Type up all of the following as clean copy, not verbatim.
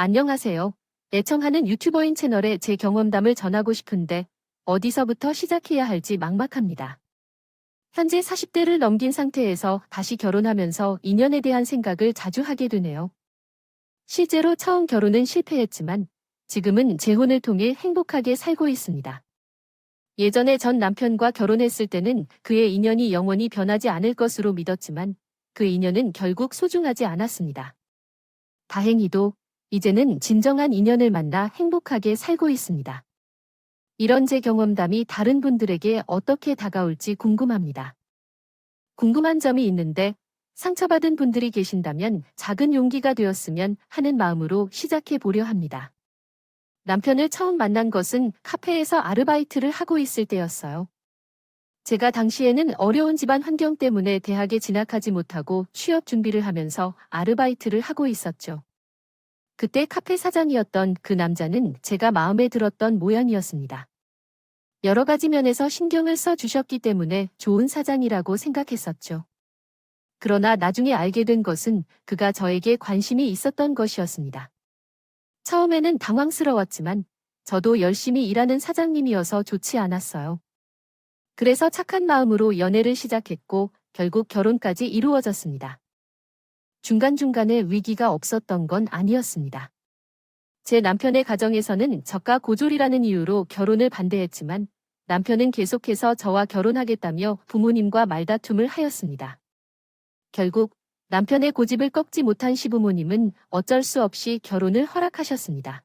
안녕하세요. 애청하는 유튜버인 채널에 제 경험담을 전하고 싶은데 어디서부터 시작해야 할지 막막합니다. 현재 40대를 넘긴 상태에서 다시 결혼하면서 인연에 대한 생각을 자주 하게 되네요. 실제로 처음 결혼은 실패했지만 지금은 재혼을 통해 행복하게 살고 있습니다. 예전에 전 남편과 결혼했을 때는 그의 인연이 영원히 변하지 않을 것으로 믿었지만 그 인연은 결국 소중하지 않았습니다. 다행히도 이제는 진정한 인연을 만나 행복하게 살고 있습니다. 이런 제 경험담이 다른 분들에게 어떻게 다가올지 궁금합니다. 궁금한 점이 있는데 상처받은 분들이 계신다면 작은 용기가 되었으면 하는 마음으로 시작해 보려 합니다. 남편을 처음 만난 것은 카페에서 아르바이트를 하고 있을 때였어요. 제가 당시에는 어려운 집안 환경 때문에 대학에 진학하지 못하고 취업 준비를 하면서 아르바이트를 하고 있었죠. 그때 카페 사장이었던 그 남자는 제가 마음에 들었던 모양이었습니다. 여러 가지 면에서 신경을 써 주셨기 때문에 좋은 사장이라고 생각했었죠. 그러나 나중에 알게 된 것은 그가 저에게 관심이 있었던 것이었습니다. 처음에는 당황스러웠지만 저도 열심히 일하는 사장님이어서 좋지 않았어요. 그래서 착한 마음으로 연애를 시작했고 결국 결혼까지 이루어졌습니다. 중간중간에 위기가 없었던 건 아니었습니다. 제 남편의 가정에서는 저가 고졸이라는 이유로 결혼을 반대했지만 남편은 계속해서 저와 결혼하겠다며 부모님과 말다툼을 하였습니다. 결국 남편의 고집을 꺾지 못한 시부모님은 어쩔 수 없이 결혼을 허락하셨습니다.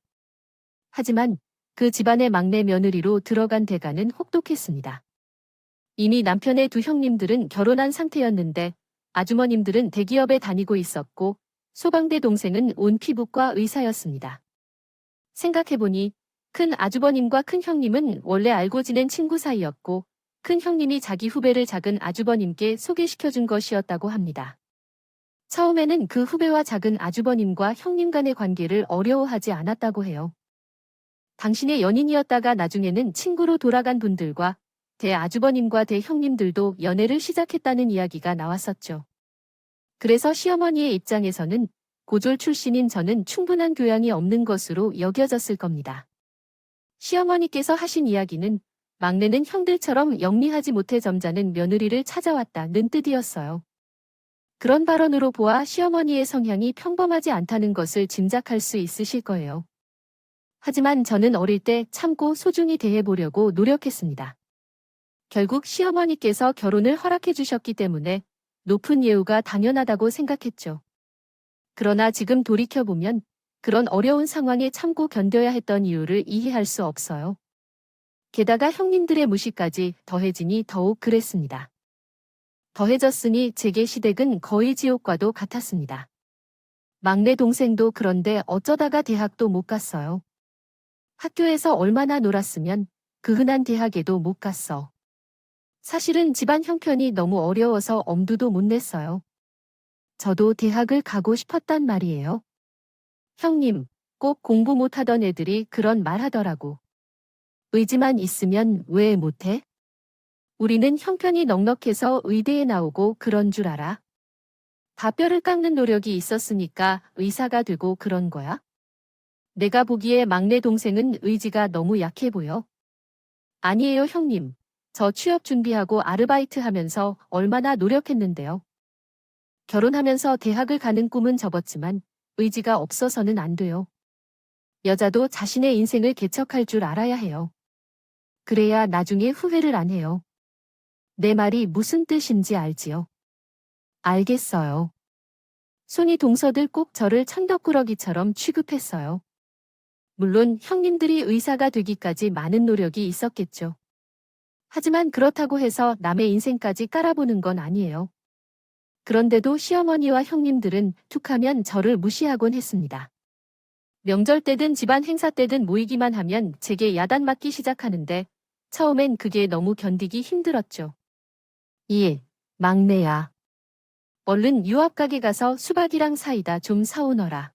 하지만 그 집안의 막내 며느리로 들어간 대가는 혹독했습니다. 이미 남편의 두 형님들은 결혼한 상태였는데 아주머님들은 대기업에 다니고 있었고 소방대 동생은 온 피부과 의사였습니다. 생각해보니 큰 아주버님과 큰 형님은 원래 알고 지낸 친구 사이였고 큰 형님이 자기 후배를 작은 아주버님께 소개시켜준 것이었다고 합니다. 처음에는 그 후배와 작은 아주버님과 형님 간의 관계를 어려워하지 않았다고 해요. 당신의 연인이었다가 나중에는 친구로 돌아간 분들과 대아주버님과 대형님들도 연애를 시작했다는 이야기가 나왔었죠. 그래서 시어머니의 입장에서는 고졸 출신인 저는 충분한 교양이 없는 것으로 여겨졌을 겁니다. 시어머니께서 하신 이야기는 막내는 형들처럼 영리하지 못해 점잖은 며느리를 찾아왔다는 뜻이었어요. 그런 발언으로 보아 시어머니의 성향이 평범하지 않다는 것을 짐작할 수 있으실 거예요. 하지만 저는 어릴 때 참고 소중히 대해보려고 노력했습니다. 결국 시어머니께서 결혼을 허락해 주셨기 때문에 높은 예우가 당연하다고 생각했죠. 그러나 지금 돌이켜보면 그런 어려운 상황에 참고 견뎌야 했던 이유를 이해할 수 없어요. 게다가 형님들의 무시까지 더해지니 더욱 그랬습니다. 더해졌으니 제게 시댁은 거의 지옥과도 같았습니다. 막내 동생도 그런데 어쩌다가 대학도 못 갔어요. 학교에서 얼마나 놀았으면 그 흔한 대학에도 못 갔어. 사실은 집안 형편이 너무 어려워서 엄두도 못 냈어요. 저도 대학을 가고 싶었단 말이에요. 형님, 꼭 공부 못하던 애들이 그런 말 하더라고. 의지만 있으면 왜 못해? 우리는 형편이 넉넉해서 의대에 나오고 그런 줄 알아? 다 뼈를 깎는 노력이 있었으니까 의사가 되고 그런 거야? 내가 보기에 막내 동생은 의지가 너무 약해 보여. 아니에요, 형님. 저 취업 준비하고 아르바이트 하면서 얼마나 노력했는데요. 결혼하면서 대학을 가는 꿈은 접었지만 의지가 없어서는 안 돼요. 여자도 자신의 인생을 개척할 줄 알아야 해요. 그래야 나중에 후회를 안 해요. 내 말이 무슨 뜻인지 알지요? 알겠어요. 손이 동서들 꼭 저를 천덕꾸러기처럼 취급했어요. 물론 형님들이 의사가 되기까지 많은 노력이 있었겠죠. 하지만 그렇다고 해서 남의 인생까지 깔아보는 건 아니에요. 그런데도 시어머니와 형님들은 툭하면 저를 무시하곤 했습니다. 명절 때든 집안 행사 때든 모이기만 하면 제게 야단 맞기 시작하는데 처음엔 그게 너무 견디기 힘들었죠. 막내야. 얼른 유학 가게 가서 수박이랑 사이다 좀 사오너라.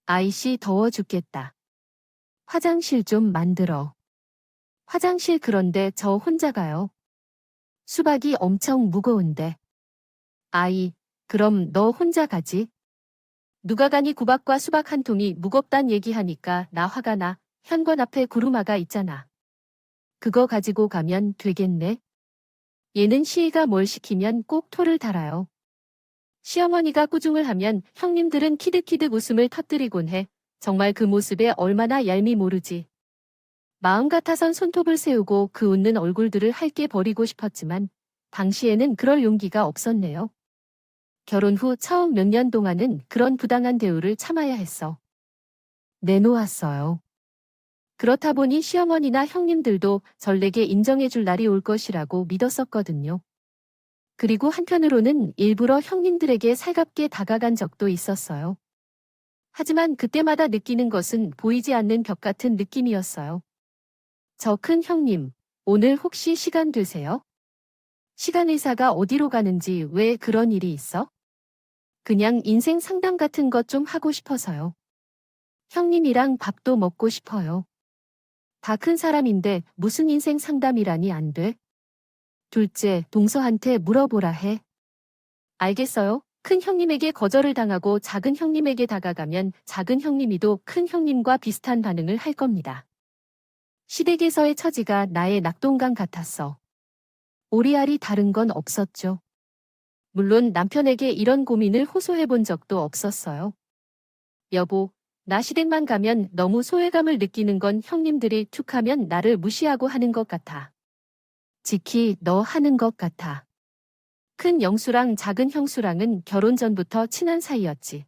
아이씨 더워 죽겠다. 화장실 좀 만들어. 화장실 그런데 저 혼자 가요. 수박이 엄청 무거운데. 아이, 그럼 너 혼자 가지. 누가 가니 구박과 수박 한 통이 무겁단 얘기하니까 나 화가 나. 현관 앞에 구루마가 있잖아. 그거 가지고 가면 되겠네. 얘는 시희가 뭘 시키면 꼭 토를 달아요. 시어머니가 꾸중을 하면 형님들은 키득키득 웃음을 터뜨리곤 해. 정말 그 모습에 얼마나 얄미 모르지. 마음 같아선 손톱을 세우고 그 웃는 얼굴들을 할게 버리고 싶었지만 당시에는 그럴 용기가 없었네요. 결혼 후 처음 몇 년 동안은 그런 부당한 대우를 참아야 했어. 내놓았어요. 그렇다 보니 시어머니나 형님들도 절 내게 인정해줄 날이 올 것이라고 믿었었거든요. 그리고 한편으로는 일부러 형님들에게 살갑게 다가간 적도 있었어요. 하지만 그때마다 느끼는 것은 보이지 않는 벽 같은 느낌이었어요. 저 큰 형님, 오늘 혹시 시간 되세요? 시간 의사가 어디로 가는지 왜 그런 일이 있어? 그냥 인생 상담 같은 것 좀 하고 싶어서요. 형님이랑 밥도 먹고 싶어요. 다 큰 사람인데 무슨 인생 상담이라니 안 돼? 둘째, 동서한테 물어보라 해. 알겠어요. 큰 형님에게 거절을 당하고 작은 형님에게 다가가면 작은 형님이도 큰 형님과 비슷한 반응을 할 겁니다. 시댁에서의 처지가 나의 낙동강 같았어. 오리알이 다른 건 없었죠. 물론 남편에게 이런 고민을 호소해 본 적도 없었어요. 여보, 나 시댁만 가면 너무 소외감을 느끼는 건 형님들이 툭하면 나를 무시하고 하는 것 같아. 지키, 너 하는 것 같아. 큰 영수랑 작은 형수랑은 결혼 전부터 친한 사이였지.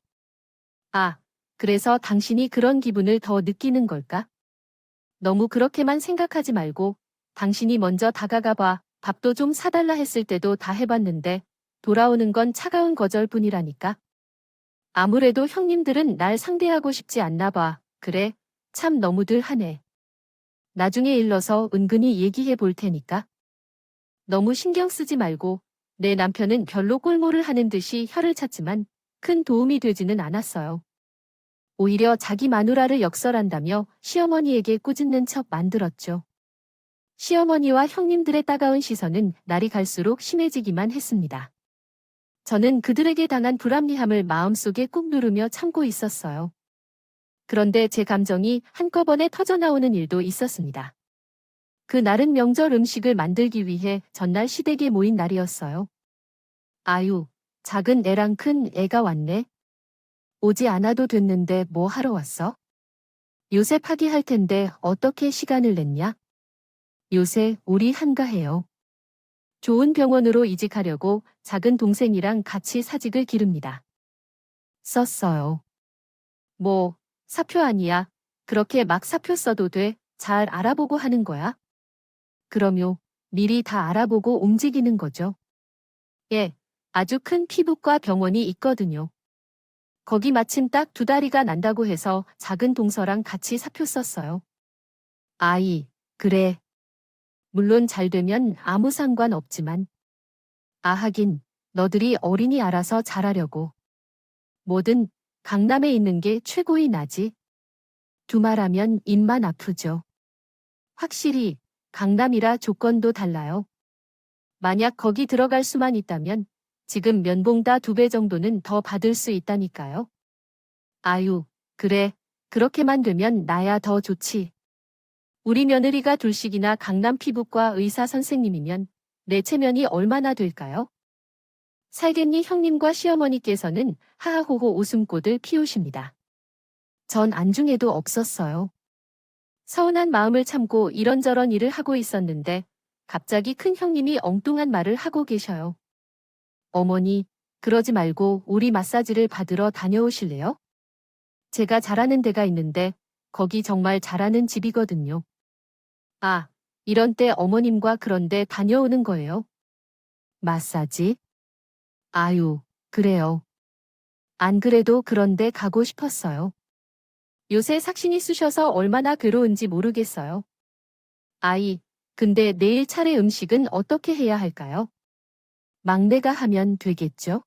아, 그래서 당신이 그런 기분을 더 느끼는 걸까? 너무 그렇게만 생각하지 말고 당신이 먼저 다가가 봐. 밥도 좀 사달라 했을 때도 다 해봤는데 돌아오는 건 차가운 거절뿐이라니까. 아무래도 형님들은 날 상대하고 싶지 않나 봐. 그래, 참 너무들 하네. 나중에 일러서 은근히 얘기해 볼 테니까. 너무 신경 쓰지 말고 내 남편은 별로 꼴모를 하는 듯이 혀를 찼지만 큰 도움이 되지는 않았어요. 오히려 자기 마누라를 역설한다며 시어머니에게 꾸짖는 척 만들었죠. 시어머니와 형님들의 따가운 시선은 날이 갈수록 심해지기만 했습니다. 저는 그들에게 당한 불합리함을 마음속에 꾹 누르며 참고 있었어요. 그런데 제 감정이 한꺼번에 터져나오는 일도 있었습니다. 그날은 명절 음식을 만들기 위해 전날 시댁에 모인 날이었어요. 아유, 작은 애랑 큰 애가 왔네. 오지 않아도 됐는데 뭐 하러 왔어? 요새 파기할 텐데 어떻게 시간을 냈냐? 요새 우리 한가해요. 좋은 병원으로 이직하려고 작은 동생이랑 같이 사직을 기릅니다. 썼어요. 뭐, 사표 아니야. 그렇게 막 사표 써도 돼. 잘 알아보고 하는 거야. 그럼요. 미리 다 알아보고 움직이는 거죠. 예, 아주 큰 피부과 병원이 있거든요. 거기 마침 딱 2다리가 난다고 해서 작은 동서랑 같이 사표 썼어요. 아이, 그래. 물론 잘 되면 아무 상관 없지만. 아 하긴, 너들이 어린이 알아서 잘하려고. 뭐든 강남에 있는 게 최고의 나지. 두말하면 입만 아프죠. 확실히 강남이라 조건도 달라요. 만약 거기 들어갈 수만 있다면 지금 면봉 다 2배 정도는 더 받을 수 있다니까요. 아유, 그래. 그렇게만 되면 나야 더 좋지. 우리 며느리가 둘씩이나 강남 피부과 의사 선생님이면 내 체면이 얼마나 될까요? 살겠니 형님과 시어머니께서는 하하호호 웃음꽃을 피우십니다. 전 안중에도 없었어요. 서운한 마음을 참고 이런저런 일을 하고 있었는데 갑자기 큰 형님이 엉뚱한 말을 하고 계셔요. 어머니, 그러지 말고 우리 마사지를 받으러 다녀오실래요? 제가 잘하는 데가 있는데 거기 정말 잘하는 집이거든요. 아, 이런 때 어머님과 그런 데 다녀오는 거예요? 마사지? 아유, 그래요. 안 그래도 그런 데 가고 싶었어요. 요새 삭신이 쑤셔서 얼마나 괴로운지 모르겠어요. 아이, 근데 내일 차례 음식은 어떻게 해야 할까요? 막내가 하면 되겠죠?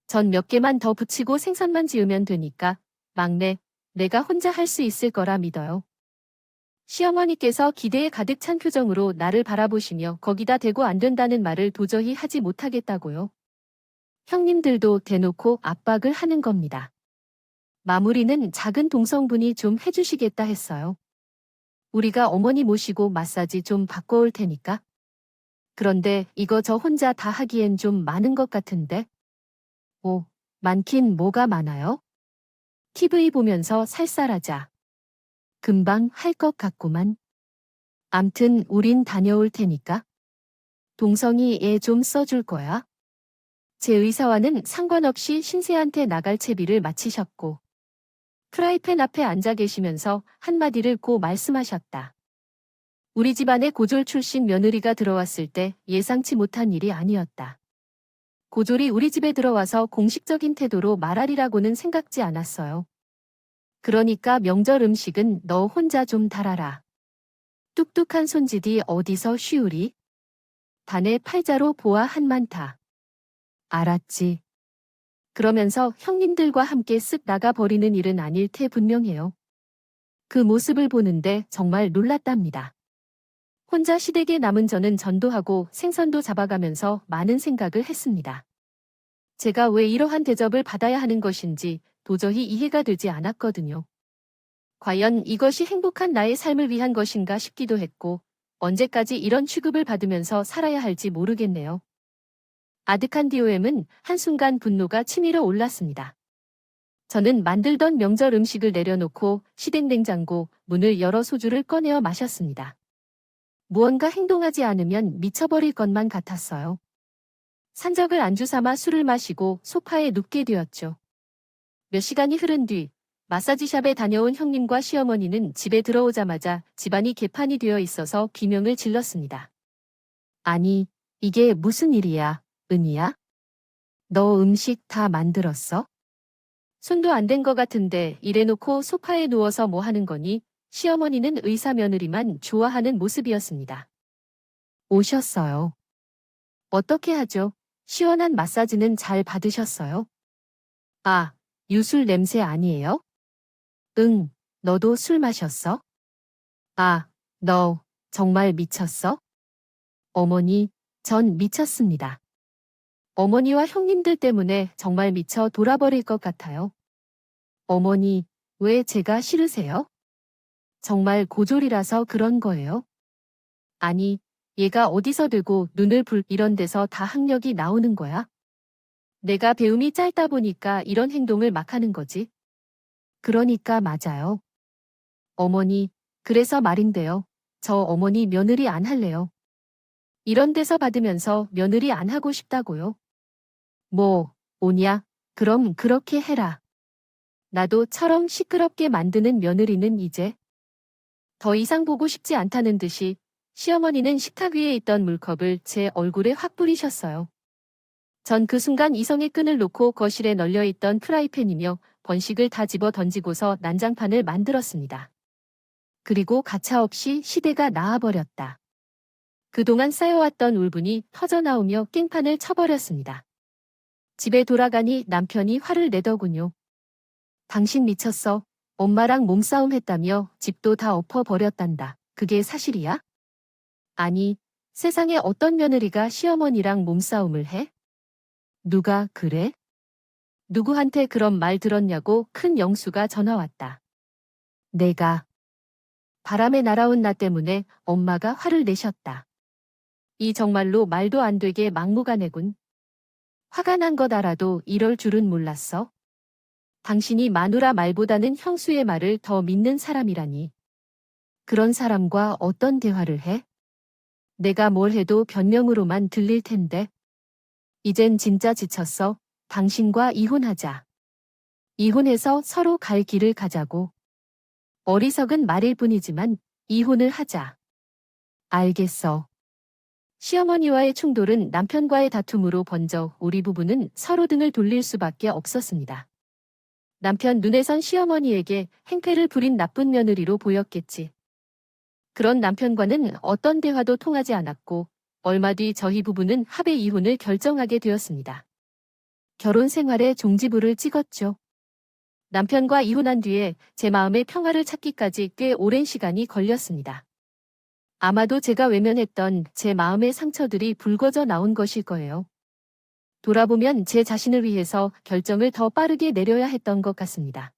전 몇 개만 더 붙이고 생선만 지으면 되니까 막내, 내가 혼자 할 수 있을 거라 믿어요. 시어머니께서 기대에 가득 찬 표정으로 나를 바라보시며 거기다 대고 안 된다는 말을 도저히 하지 못하겠다고요. 형님들도 대놓고 압박을 하는 겁니다. 마무리는 작은 동성분이 좀 해주시겠다 했어요. 우리가 어머니 모시고 마사지 좀 받고 올 테니까. 그런데 이거 저 혼자 다 하기엔 좀 많은 것 같은데. 오, 많긴 뭐가 많아요? TV 보면서 살살하자. 금방 할 것 같구만. 암튼 우린 다녀올 테니까. 동성이 얘 좀 써줄 거야. 제 의사와는 상관없이 신세한테 나갈 채비를 마치셨고 프라이팬 앞에 앉아 계시면서 한마디를 고 말씀하셨다. 우리 집안에 고졸 출신 며느리가 들어왔을 때 예상치 못한 일이 아니었다. 고졸이 우리 집에 들어와서 공식적인 태도로 말하리라고는 생각지 않았어요. 그러니까 명절 음식은 너 혼자 좀 달아라. 뚝뚝한 손짓이 어디서 쉬우리? 반의 팔자로 보아 한만타. 알았지. 그러면서 형님들과 함께 쓱 나가버리는 일은 아닐 테 분명해요. 그 모습을 보는데 정말 놀랐답니다. 혼자 시댁에 남은 저는 전도하고 생선도 잡아가면서 많은 생각을 했습니다. 제가 왜 이러한 대접을 받아야 하는 것인지 도저히 이해가 되지 않았거든요. 과연 이것이 행복한 나의 삶을 위한 것인가 싶기도 했고 언제까지 이런 취급을 받으면서 살아야 할지 모르겠네요. 아득한 DOM은 한순간 분노가 치밀어 올랐습니다. 저는 만들던 명절 음식을 내려놓고 시댁 냉장고 문을 열어 소주를 꺼내어 마셨습니다. 무언가 행동하지 않으면 미쳐버릴 것만 같았어요. 산적을 안주 삼아 술을 마시고 소파에 눕게 되었죠. 몇 시간이 흐른 뒤 마사지샵에 다녀온 형님과 시어머니는 집에 들어오자마자 집안이 개판이 되어 있어서 비명을 질렀습니다. 아니, 이게 무슨 일이야, 은희야? 너 음식 다 만들었어? 손도 안 댄 것 같은데 이래놓고 소파에 누워서 뭐 하는 거니? 시어머니는 의사 며느리만 좋아하는 모습이었습니다. 오셨어요. 어떻게 하죠? 시원한 마사지는 잘 받으셨어요? 아, 유술 냄새 아니에요? 응, 너도 술 마셨어? 아, 너 정말 미쳤어? 어머니, 전 미쳤습니다. 어머니와 형님들 때문에 정말 미쳐 돌아버릴 것 같아요. 어머니, 왜 제가 싫으세요? 정말 고졸이라서 그런 거예요? 아니, 얘가 어디서 들고 눈을 불 이런 데서 다 학력이 나오는 거야? 내가 배움이 짧다 보니까 이런 행동을 막 하는 거지. 그러니까 맞아요. 어머니, 그래서 말인데요. 저 어머니 며느리 안 할래요. 이런 데서 받으면서 며느리 안 하고 싶다고요. 뭐, 오냐? 그럼 그렇게 해라. 나도 처럼 시끄럽게 만드는 며느리는 이제 더 이상 보고 싶지 않다는 듯이 시어머니는 식탁 위에 있던 물컵을 제 얼굴에 확 뿌리셨어요. 전 그 순간 이성의 끈을 놓고 거실에 널려있던 프라이팬이며 번식을 다 집어 던지고서 난장판을 만들었습니다. 그리고 가차없이 시대가 나아버렸다. 그동안 쌓여왔던 울분이 터져나오며 깽판을 쳐버렸습니다. 집에 돌아가니 남편이 화를 내더군요. 당신 미쳤어. 엄마랑 몸싸움 했다며 집도 다 엎어버렸단다. 그게 사실이야? 아니, 세상에 어떤 며느리가 시어머니랑 몸싸움을 해? 누가 그래? 누구한테 그런 말 들었냐고 큰 영수가 전화 왔다. 내가 바람에 날아온 나 때문에 엄마가 화를 내셨다. 이 정말로 말도 안 되게 막무가내군. 화가 난 것 알아도 이럴 줄은 몰랐어. 당신이 마누라 말보다는 형수의 말을 더 믿는 사람이라니. 그런 사람과 어떤 대화를 해? 내가 뭘 해도 변명으로만 들릴 텐데. 이젠 진짜 지쳤어. 당신과 이혼하자. 이혼해서 서로 갈 길을 가자고. 어리석은 말일 뿐이지만 이혼을 하자. 알겠어. 시어머니와의 충돌은 남편과의 다툼으로 번져 우리 부부는 서로 등을 돌릴 수밖에 없었습니다. 남편 눈에선 시어머니에게 행패를 부린 나쁜 며느리로 보였겠지. 그런 남편과는 어떤 대화도 통하지 않았고 얼마 뒤 저희 부부는 합의 이혼을 결정하게 되었습니다. 결혼 생활에 종지부를 찍었죠. 남편과 이혼한 뒤에 제 마음의 평화를 찾기까지 꽤 오랜 시간이 걸렸습니다. 아마도 제가 외면했던 제 마음의 상처들이 불거져 나온 것일 거예요. 돌아보면 제 자신을 위해서 결정을 더 빠르게 내려야 했던 것 같습니다.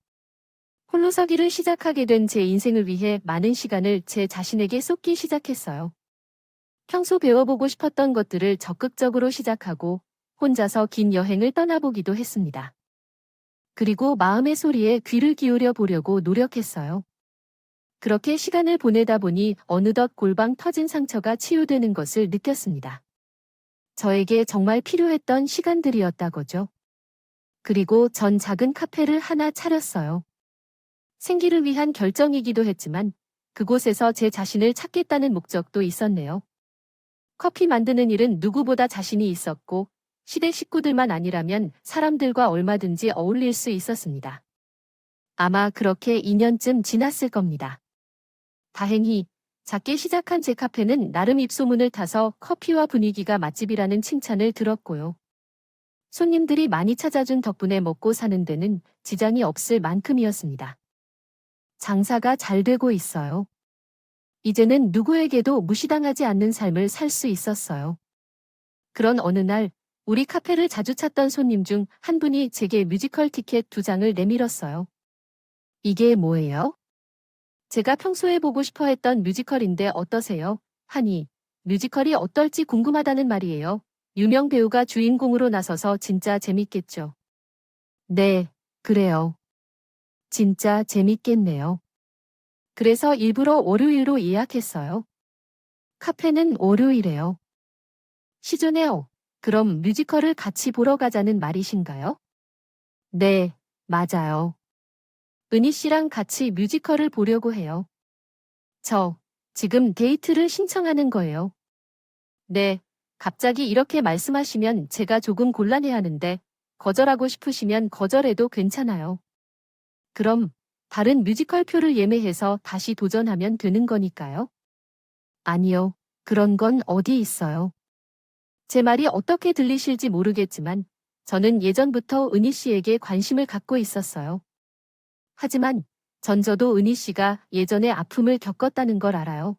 홀로서기를 시작하게 된 제 인생을 위해 많은 시간을 제 자신에게 쏟기 시작했어요. 평소 배워보고 싶었던 것들을 적극적으로 시작하고 혼자서 긴 여행을 떠나보기도 했습니다. 그리고 마음의 소리에 귀를 기울여 보려고 노력했어요. 그렇게 시간을 보내다 보니 어느덧 골방 터진 상처가 치유되는 것을 느꼈습니다. 저에게 정말 필요했던 시간들이었다고죠. 그리고 전 작은 카페를 하나 차렸어요. 생기를 위한 결정이기도 했지만 그곳에서 제 자신을 찾겠다는 목적도 있었네요. 커피 만드는 일은 누구보다 자신이 있었고 시댁 식구들만 아니라면 사람들과 얼마든지 어울릴 수 있었습니다. 아마 그렇게 2년쯤 지났을 겁니다. 다행히 작게 시작한 제 카페는 나름 입소문을 타서 커피와 분위기가 맛집이라는 칭찬을 들었고요. 손님들이 많이 찾아준 덕분에 먹고 사는 데는 지장이 없을 만큼이었습니다. 장사가 잘 되고 있어요. 이제는 누구에게도 무시당하지 않는 삶을 살 수 있었어요. 그런 어느 날 우리 카페를 자주 찾던 손님 중 한 분이 제게 뮤지컬 티켓 2장을 내밀었어요. 이게 뭐예요? 제가 평소에 보고 싶어 했던 뮤지컬인데 어떠세요? 하니 뮤지컬이 어떨지 궁금하다는 말이에요. 유명 배우가 주인공으로 나서서 진짜 재밌겠죠. 네, 그래요. 진짜 재밌겠네요. 그래서 일부러 월요일로 예약했어요. 카페는 월요일에요. 시조네요. 그럼 뮤지컬을 같이 보러 가자는 말이신가요? 네, 맞아요. 은희 씨랑 같이 뮤지컬을 보려고 해요. 저, 지금 데이트를 신청하는 거예요. 네, 갑자기 이렇게 말씀하시면 제가 조금 곤란해하는데, 거절하고 싶으시면 거절해도 괜찮아요. 그럼, 다른 뮤지컬 표를 예매해서 다시 도전하면 되는 거니까요? 아니요, 그런 건 어디 있어요. 제 말이 어떻게 들리실지 모르겠지만, 저는 예전부터 은희 씨에게 관심을 갖고 있었어요. 하지만 저도 은희 씨가 예전에 아픔을 겪었다는 걸 알아요.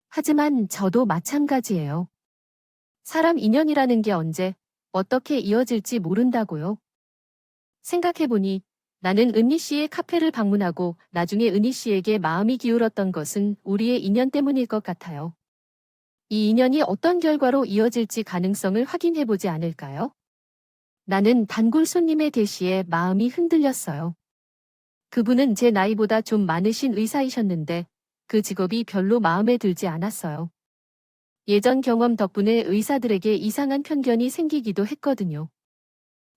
하지만 저도 마찬가지예요. 사람 인연이라는 게 언제, 어떻게 이어질지 모른다고요. 생각해보니 나는 은희 씨의 카페를 방문하고 나중에 은희 씨에게 마음이 기울었던 것은 우리의 인연 때문일 것 같아요. 이 인연이 어떤 결과로 이어질지 가능성을 확인해보지 않을까요? 나는 단골 손님의 대시에 마음이 흔들렸어요. 그분은 제 나이보다 좀 많으신 의사이셨는데 그 직업이 별로 마음에 들지 않았어요. 예전 경험 덕분에 의사들에게 이상한 편견이 생기기도 했거든요.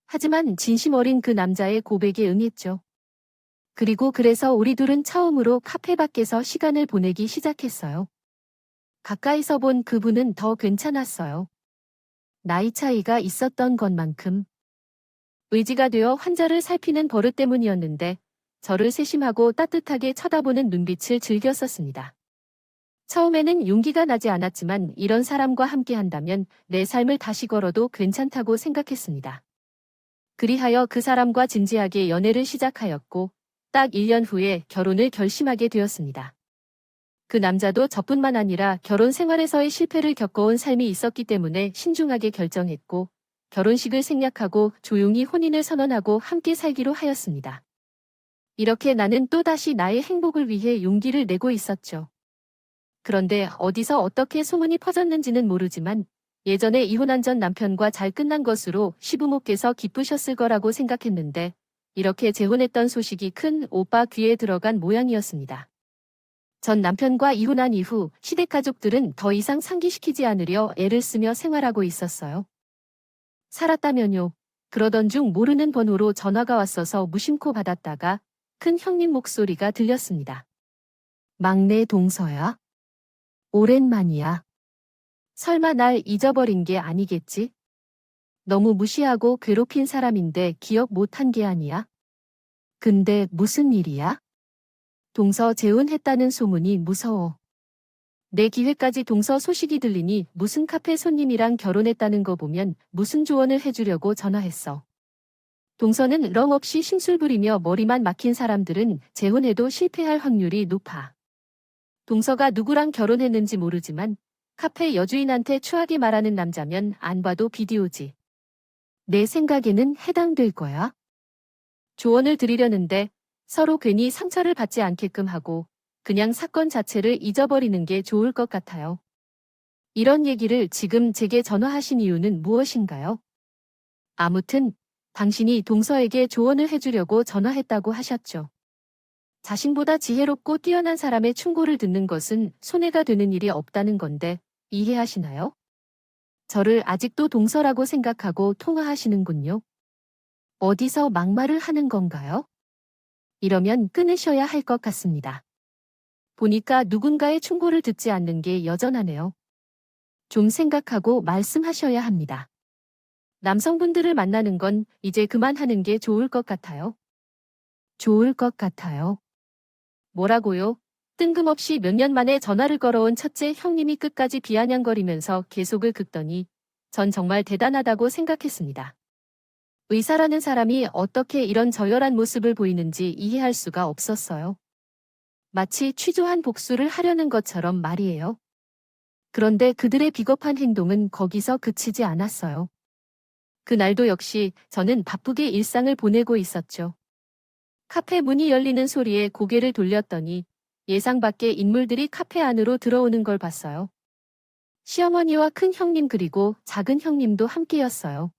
하지만 진심 어린 그 남자의 고백에 응했죠. 그리고 그래서 우리 둘은 처음으로 카페 밖에서 시간을 보내기 시작했어요. 가까이서 본 그분은 더 괜찮았어요. 나이 차이가 있었던 것만큼. 의지가 되어 환자를 살피는 버릇 때문이었는데 저를 세심하고 따뜻하게 쳐다보는 눈빛을 즐겼었습니다. 처음에는 용기가 나지 않았지만 이런 사람과 함께 한다면 내 삶을 다시 걸어도 괜찮다고 생각했습니다. 그리하여 그 사람과 진지하게 연애를 시작하였고 딱 1년 후에 결혼을 결심하게 되었습니다. 그 남자도 저뿐만 아니라 결혼 생활에서의 실패를 겪어온 삶이 있었기 때문에 신중하게 결정했고 결혼식을 생략하고 조용히 혼인을 선언하고 함께 살기로 하였습니다. 이렇게 나는 또다시 나의 행복을 위해 용기를 내고 있었죠. 그런데 어디서 어떻게 소문이 퍼졌는지는 모르지만 예전에 이혼한 전 남편과 잘 끝난 것으로 시부모께서 기쁘셨을 거라고 생각했는데 이렇게 재혼했던 소식이 큰 오빠 귀에 들어간 모양이었습니다. 전 남편과 이혼한 이후 시댁 가족들은 더 이상 상기시키지 않으려 애를 쓰며 생활하고 있었어요. 살았다면요. 그러던 중 모르는 번호로 전화가 왔어서 무심코 받았다가 큰 형님 목소리가 들렸습니다. 막내 동서야? 오랜만이야. 설마 날 잊어버린 게 아니겠지? 너무 무시하고 괴롭힌 사람인데 기억 못한 게 아니야? 근데 무슨 일이야? 동서 재혼했다는 소문이 무서워. 내 기회까지 동서 소식이 들리니 무슨 카페 손님이랑 결혼했다는 거 보면 무슨 조언을 해주려고 전화했어. 동서는 렁 없이 심술 부리며 머리만 막힌 사람들은 재혼해도 실패할 확률이 높아. 동서가 누구랑 결혼했는지 모르지만 카페 여주인한테 추하게 말하는 남자면 안 봐도 비디오지. 내 생각에는 해당될 거야. 조언을 드리려는데 서로 괜히 상처를 받지 않게끔 하고 그냥 사건 자체를 잊어버리는 게 좋을 것 같아요. 이런 얘기를 지금 제게 전화하신 이유는 무엇인가요? 아무튼 당신이 동서에게 조언을 해주려고 전화했다고 하셨죠. 자신보다 지혜롭고 뛰어난 사람의 충고를 듣는 것은 손해가 되는 일이 없다는 건데 이해하시나요? 저를 아직도 동서라고 생각하고 통화하시는군요. 어디서 막말을 하는 건가요? 이러면 끊으셔야 할 것 같습니다. 보니까 누군가의 충고를 듣지 않는 게 여전하네요. 좀 생각하고 말씀하셔야 합니다. 남성분들을 만나는 건 이제 그만하는 게 좋을 것 같아요. 좋을 것 같아요. 뭐라고요? 뜬금없이 몇 년 만에 전화를 걸어온 첫째 형님이 끝까지 비아냥거리면서 계속을 긋더니 전 정말 대단하다고 생각했습니다. 의사라는 사람이 어떻게 이런 저열한 모습을 보이는지 이해할 수가 없었어요. 마치 취조한 복수를 하려는 것처럼 말이에요. 그런데 그들의 비겁한 행동은 거기서 그치지 않았어요. 그날도 역시 저는 바쁘게 일상을 보내고 있었죠. 카페 문이 열리는 소리에 고개를 돌렸더니 예상 밖의 인물들이 카페 안으로 들어오는 걸 봤어요. 시어머니와 큰 형님 그리고 작은 형님도 함께였어요.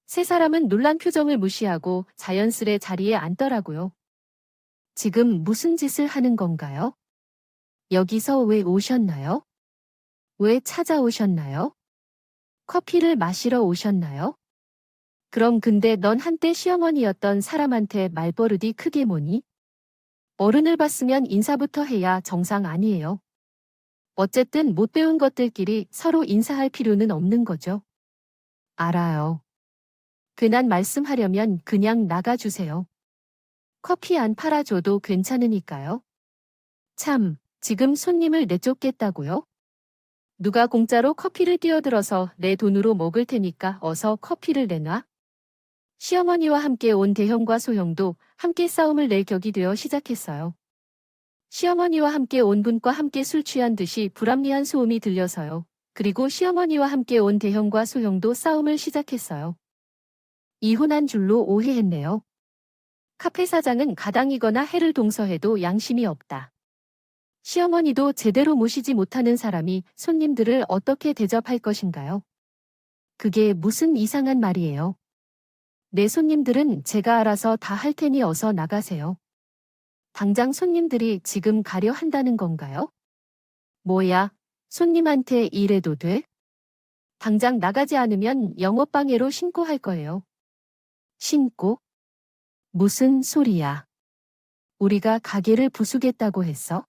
세 사람은 놀란 표정을 무시하고 자연스레 자리에 앉더라고요. 지금 무슨 짓을 하는 건가요? 여기서 왜 오셨나요? 왜 찾아오셨나요? 커피를 마시러 오셨나요? 그럼 근데 넌 한때 시어머니였던 사람한테 말버릇이 크게 뭐니? 어른을 봤으면 인사부터 해야 정상 아니에요. 어쨌든 못 배운 것들끼리 서로 인사할 필요는 없는 거죠. 알아요. 괜한 말씀하려면 그냥 나가주세요. 커피 안 팔아줘도 괜찮으니까요. 참, 지금 손님을 내쫓겠다고요? 누가 공짜로 커피를 뛰어들어서 내 돈으로 먹을 테니까 어서 커피를 내놔. 시어머니와 함께 온 대형과 소형도 함께 싸움을 낼 격이 되어 시작했어요. 시어머니와 함께 온 분과 함께 술 취한 듯이 불합리한 소음이 들려서요. 그리고 시어머니와 함께 온 대형과 소형도 싸움을 시작했어요. 이혼한 줄로 오해했네요. 카페 사장은 가당이거나 해를 동서해도 양심이 없다. 시어머니도 제대로 모시지 못하는 사람이 손님들을 어떻게 대접할 것인가요? 그게 무슨 이상한 말이에요. 내 손님들은 제가 알아서 다 할 테니 어서 나가세요. 당장 손님들이 지금 가려 한다는 건가요? 뭐야, 손님한테 이래도 돼? 당장 나가지 않으면 영업방해로 신고할 거예요. 신고? 무슨 소리야? 우리가 가게를 부수겠다고 했어?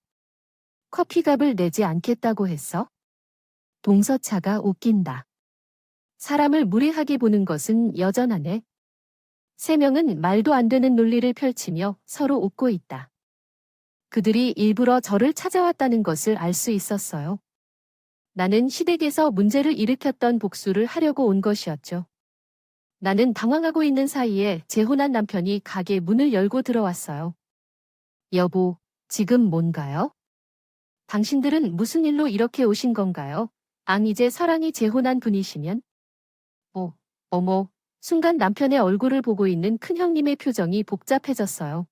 커피값을 내지 않겠다고 했어? 동서차가 웃긴다. 사람을 무례하게 보는 것은 여전하네. 세 명은 말도 안 되는 논리를 펼치며 서로 웃고 있다. 그들이 일부러 저를 찾아왔다는 것을 알 수 있었어요. 나는 시댁에서 문제를 일으켰던 복수를 하려고 온 것이었죠. 나는 당황하고 있는 사이에 재혼한 남편이 가게 문을 열고 들어왔어요. 여보, 지금 뭔가요? 당신들은 무슨 일로 이렇게 오신 건가요? 이제 사랑이 재혼한 분이시면? 어머, 순간 남편의 얼굴을 보고 있는 큰형님의 표정이 복잡해졌어요.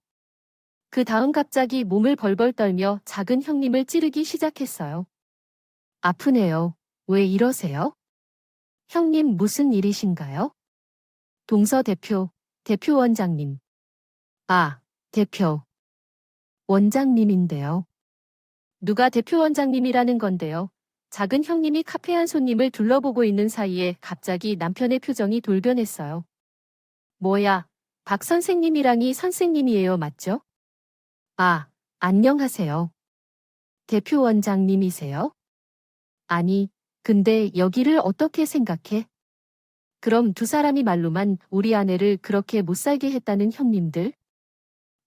그 다음 갑자기 몸을 벌벌 떨며 작은 형님을 찌르기 시작했어요. 아프네요. 왜 이러세요? 형님 무슨 일이신가요? 동서 대표 원장님. 아, 대표 원장님인데요. 누가 대표 원장님이라는 건데요. 작은 형님이 카페 안 손님을 둘러보고 있는 사이에 갑자기 남편의 표정이 돌변했어요. 뭐야, 박 선생님이랑이 선생님이에요, 맞죠? 아, 안녕하세요. 대표 원장님이세요? 아니, 근데 여기를 어떻게 생각해? 그럼 두 사람이 말로만 우리 아내를 그렇게 못살게 했다는 형님들?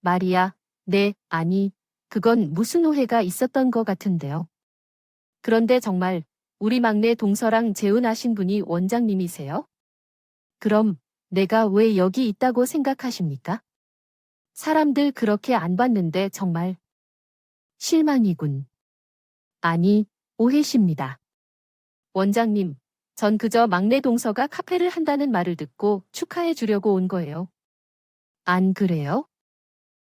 말이야, 네, 아니, 그건 무슨 오해가 있었던 것 같은데요. 그런데 정말 우리 막내 동서랑 재혼하신 분이 원장님이세요? 그럼 내가 왜 여기 있다고 생각하십니까? 사람들 그렇게 안 봤는데 정말 실망이군. 아니, 오해십니다. 원장님, 전 그저 막내 동서가 카페를 한다는 말을 듣고 축하해 주려고 온 거예요. 안 그래요?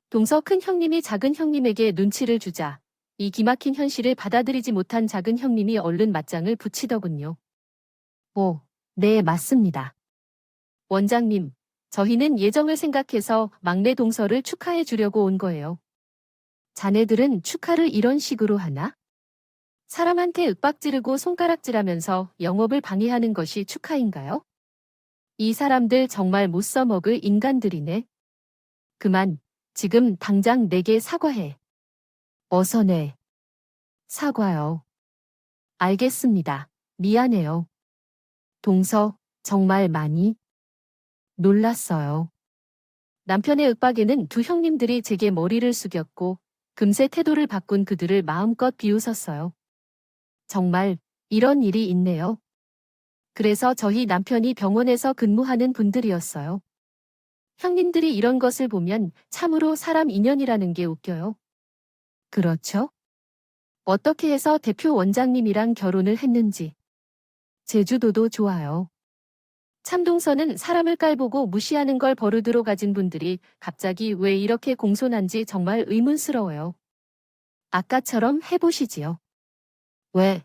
동서 큰 형님이 작은 형님에게 눈치를 주자 이 기막힌 현실을 받아들이지 못한 작은 형님이 얼른 맞장을 붙이더군요. 네, 맞습니다. 원장님, 저희는 예정을 생각해서 막내 동서를 축하해 주려고 온 거예요. 자네들은 축하를 이런 식으로 하나? 사람한테 윽박 지르고 손가락질하면서 영업을 방해하는 것이 축하인가요? 이 사람들 정말 못 써먹을 인간들이네. 그만, 지금 당장 내게 사과해. 어서 내. 사과요. 알겠습니다. 미안해요. 동서, 정말 많이 놀랐어요. 남편의 윽박에는 두 형님들이 제게 머리를 숙였고 금세 태도를 바꾼 그들을 마음껏 비웃었어요. 정말 이런 일이 있네요. 그래서 저희 남편이 병원에서 근무하는 분들이었어요. 형님들이 이런 것을 보면 참으로 사람 인연이라는 게 웃겨요. 그렇죠? 어떻게 해서 대표 원장님이랑 결혼을 했는지. 제주도도 좋아요. 참동서는 사람을 깔보고 무시하는 걸 버릇으로 가진 분들이 갑자기 왜 이렇게 공손한지 정말 의문스러워요. 아까처럼 해보시지요. 왜?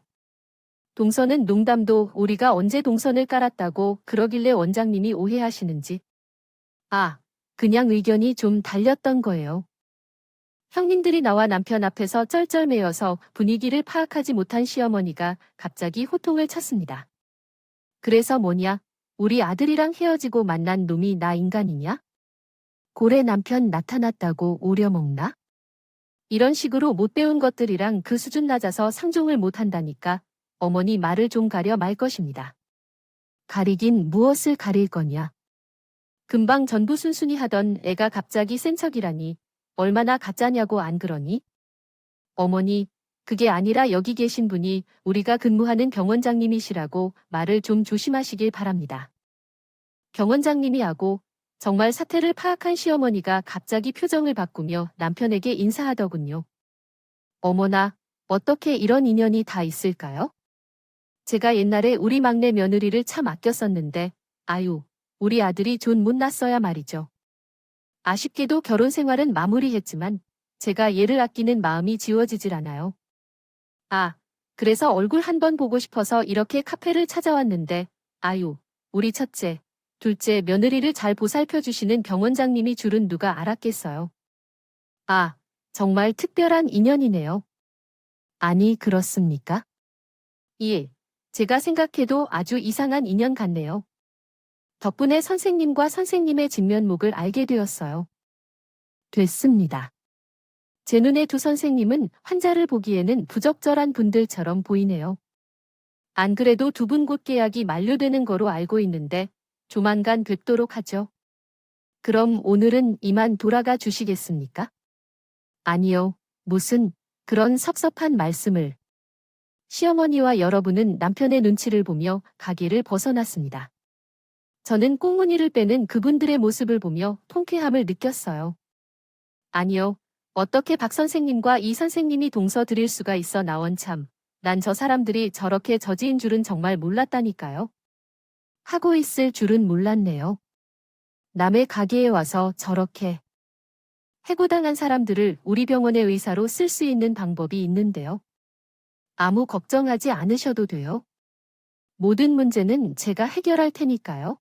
동서는 농담도 우리가 언제 동선을 깔았다고 그러길래 원장님이 오해하시는지. 아, 그냥 의견이 좀 달렸던 거예요. 형님들이 나와 남편 앞에서 쩔쩔매어서 분위기를 파악하지 못한 시어머니가 갑자기 호통을 쳤습니다. 그래서 뭐냐? 우리 아들이랑 헤어지고 만난 놈이 나 인간이냐? 고래 남편 나타났다고 오려먹나? 이런 식으로 못 배운 것들이랑 그 수준 낮아서 상종을 못한다니까 어머니 말을 좀 가려 말 것입니다. 가리긴 무엇을 가릴 거냐? 금방 전부 순순히 하던 애가 갑자기 센 척이라니 얼마나 가짜냐고 안 그러니? 어머니, 그게 아니라 여기 계신 분이 우리가 근무하는 병원장님이시라고 말을 좀 조심하시길 바랍니다. 병원장님이 하고 정말 사태를 파악한 시어머니가 갑자기 표정을 바꾸며 남편에게 인사하더군요. 어머나, 어떻게 이런 인연이 다 있을까요? 제가 옛날에 우리 막내 며느리를 참 아꼈었는데, 아유, 우리 아들이 좀 못났어야 말이죠. 아쉽게도 결혼 생활은 마무리했지만 제가 얘를 아끼는 마음이 지워지질 않아요. 아, 그래서 얼굴 한번 보고 싶어서 이렇게 카페를 찾아왔는데, 아유, 우리 첫째, 둘째 며느리를 잘 보살펴 주시는 병원장님이 줄은 누가 알았겠어요. 아, 정말 특별한 인연이네요. 아니, 그렇습니까? 예, 제가 생각해도 아주 이상한 인연 같네요. 덕분에 선생님과 선생님의 진면목을 알게 되었어요. 됐습니다. 제 눈에 두 선생님은 환자를 보기에는 부적절한 분들처럼 보이네요. 안 그래도 두 분 곧 계약이 만료되는 거로 알고 있는데 조만간 뵙도록 하죠. 그럼 오늘은 이만 돌아가 주시겠습니까? 아니요, 무슨 그런 섭섭한 말씀을. 시어머니와 여러분은 남편의 눈치를 보며 가게를 벗어났습니다. 저는 꽁무니를 빼는 그분들의 모습을 보며 통쾌함을 느꼈어요. 아니요. 어떻게 박 선생님과 이 선생님이 동서 드릴 수가 있어 나원 참. 난 저 사람들이 저렇게 저지인 줄은 정말 몰랐다니까요. 하고 있을 줄은 몰랐네요. 남의 가게에 와서 저렇게 해고당한 사람들을 우리 병원의 의사로 쓸 수 있는 방법이 있는데요. 아무 걱정하지 않으셔도 돼요. 모든 문제는 제가 해결할 테니까요.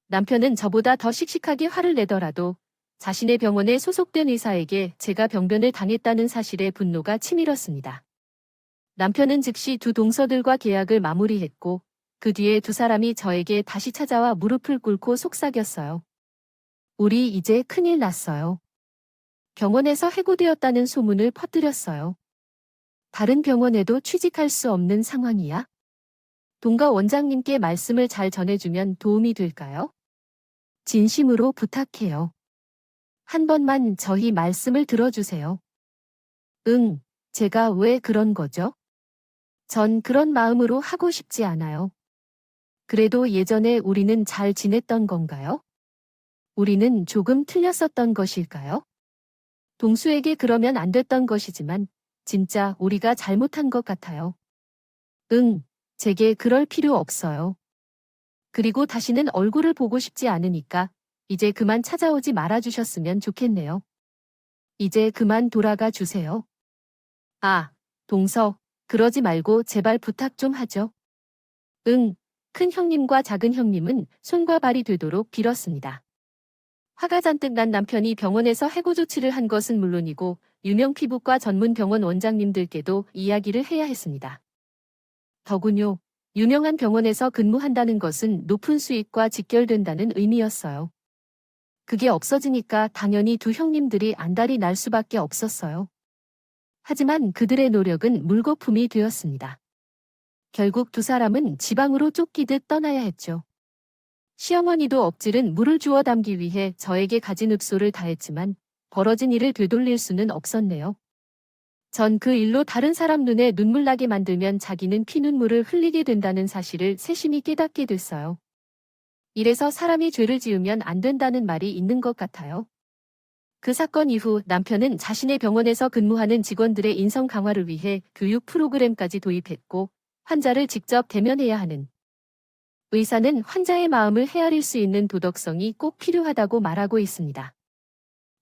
남편은 저보다 더 씩씩하게 화를 내더라도 자신의 병원에 소속된 의사에게 제가 병변을 당했다는 사실에 분노가 치밀었습니다. 남편은 즉시 두 동서들과 계약을 마무리했고 그 뒤에 두 사람이 저에게 다시 찾아와 무릎을 꿇고 속삭였어요. 우리 이제 큰일 났어요. 병원에서 해고되었다는 소문을 퍼뜨렸어요. 다른 병원에도 취직할 수 없는 상황이야? 동가 원장님께 말씀을 잘 전해주면 도움이 될까요? 진심으로 부탁해요. 한 번만 저희 말씀을 들어주세요. 응, 제가 왜 그런 거죠? 전 그런 마음으로 하고 싶지 않아요. 그래도 예전에 우리는 잘 지냈던 건가요? 우리는 조금 틀렸었던 것일까요? 동수에게 그러면 안 됐던 것이지만 진짜 우리가 잘못한 것 같아요. 응, 제게 그럴 필요 없어요. 그리고 다시는 얼굴을 보고 싶지 않으니까 이제 그만 찾아오지 말아주셨으면 좋겠네요. 이제 그만 돌아가 주세요. 아, 동서, 그러지 말고 제발 부탁 좀 하죠. 응, 큰 형님과 작은 형님은 손과 발이 되도록 빌었습니다. 화가 잔뜩 난 남편이 병원에서 해고 조치를 한 것은 물론이고 유명 피부과 전문 병원 원장님들께도 이야기를 해야 했습니다. 더군요, 유명한 병원에서 근무한다는 것은 높은 수익과 직결된다는 의미였어요. 그게 없어지니까 당연히 두 형님들이 안달이 날 수밖에 없었어요. 하지만 그들의 노력은 물거품이 되었습니다. 결국 두 사람은 지방으로 쫓기듯 떠나야 했죠. 시어머니도 엎질은 물을 주워 담기 위해 저에게 가진 읍소를 다했지만 벌어진 일을 되돌릴 수는 없었네요. 전 그 일로 다른 사람 눈에 눈물 나게 만들면 자기는 피눈물을 흘리게 된다는 사실을 세심히 깨닫게 됐어요. 이래서 사람이 죄를 지으면 안 된다는 말이 있는 것 같아요. 그 사건 이후 남편은 자신의 병원에서 근무하는 직원들의 인성 강화를 위해 교육 프로그램까지 도입했고 환자를 직접 대면해야 하는 의사는 환자의 마음을 헤아릴 수 있는 도덕성이 꼭 필요하다고 말하고 있습니다.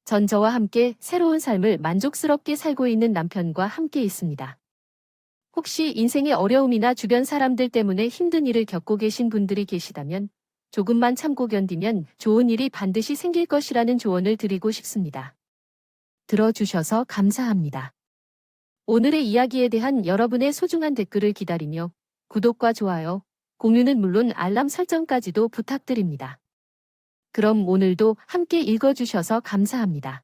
전 저와 함께 새로운 삶을 만족스럽게 살고 있는 남편과 함께 있습니다. 혹시 인생의 어려움이나 주변 사람들 때문에 힘든 일을 겪고 계신 분들이 계시다면 조금만 참고 견디면 좋은 일이 반드시 생길 것이라는 조언을 드리고 싶습니다. 들어주셔서 감사합니다. 오늘의 이야기에 대한 여러분의 소중한 댓글을 기다리며 구독과 좋아요, 공유는 물론 알람 설정까지도 부탁드립니다. 그럼 오늘도 함께 읽어주셔서 감사합니다.